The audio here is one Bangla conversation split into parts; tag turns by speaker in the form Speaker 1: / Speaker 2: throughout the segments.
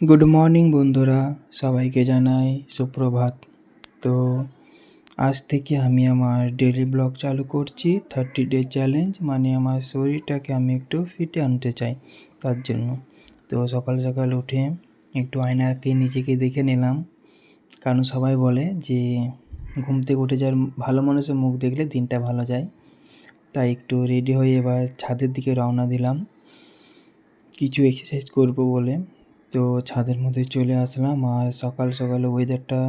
Speaker 1: গুড মর্নিং বন্ধুরা, সবাইকে জানাই সুপ্রভাত। তো আজ থেকে আমি আমার ডেইলি ব্লগ চালু করছি 30 ডে চ্যালেঞ্জ, মানে আমার শরীরটাকে আমি একটু ফিটে আনতে চাই তার জন্য। তো সকাল সকাল উঠে একটু আয়নাকে নিজেকে দেখে নিলাম, কারণ সবাই বলে যে ঘুম থেকে উঠে যাওয়ার ভালো মানুষের মুখ দেখলে দিনটা ভালো যায়। তাই একটু রেডি হয়ে এবার ছাদের দিকে রওনা দিলাম কিছু এক্সারসাইজ করব বলে। তো ছাদের মধ্যে চলে আসলাম, আর সকাল সকাল ওয়েদারটা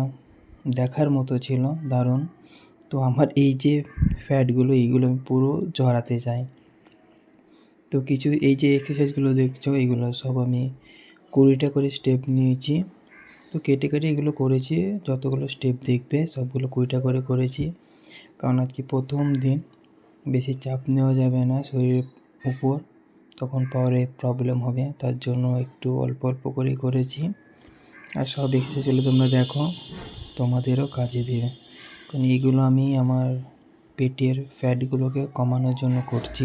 Speaker 1: দেখার মতো ছিল, দারুণ। তো আমার এই যে ফ্যাটগুলো এইগুলো আমি পুরো ঝরাতে চাই। তো কিছু এই যে এক্সারসাইজগুলো দেখছো এইগুলো সব আমি 20টা করে স্টেপ নিয়েছি। তো কেটে কেটে এগুলো করেছি, যতগুলো স্টেপ দেখবে সবগুলো 20টা করে করেছি, কারণ আজকে প্রথম দিন, বেশি চাপ নেওয়া যাবে না শরীরের উপর, তখন পরে প্রবলেম হবে। তার জন্য একটু অল্প অল্প করেই করেছি। আর সব এক্সারসাইজগুলো তোমরা দেখো, তোমাদেরও কাজে দেবে, কারণ এইগুলো আমি আমার পেটের ফ্যাটগুলোকে কমানোর জন্য করছি।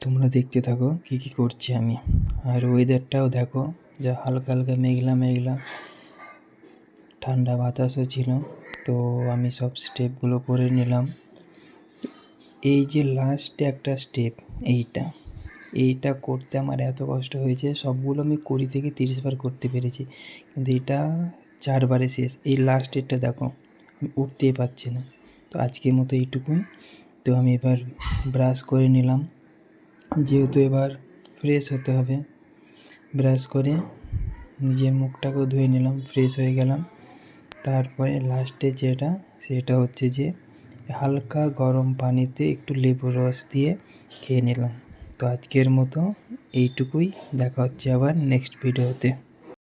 Speaker 1: তোমরা দেখতে থাকো কী কী করছি আমি। আর ওয়েদারটাও দেখো, যা হালকা হালকা মেঘলা মেঘলা, ঠান্ডা বাতাসও ছিল। তো আমি সব স্টেপগুলো করে নিলাম। এই যে লাস্টে একটা স্টেপ, এইটা করতে আমার এত কষ্ট হয়েছে। সবগুলো আমি 20 থেকে 30 বার করতে পেরেছি, কিন্তু এটা 4 বারে শেষ। এই লাস্টেরটা দেখো, আমি উঠতেই পারছি না। তো আজকের মতো এইটুকুই। তো আমি এবার ব্রাশ করে নিলাম, যেহেতু এবার ফ্রেশ হতে হবে। ব্রাশ করে নিজের মুখটাকেও ধুয়ে নিলাম, ফ্রেশ হয়ে গেলাম। তারপরে লাস্টে সেটা হচ্ছে যে হালকা গরম পানিতে একটু লেবুর রস দিয়ে খেয়ে নিলাম। তো আজকের মতো এইটুকুই, দেখা হচ্ছে আবার নেক্সট ভিডিওতে।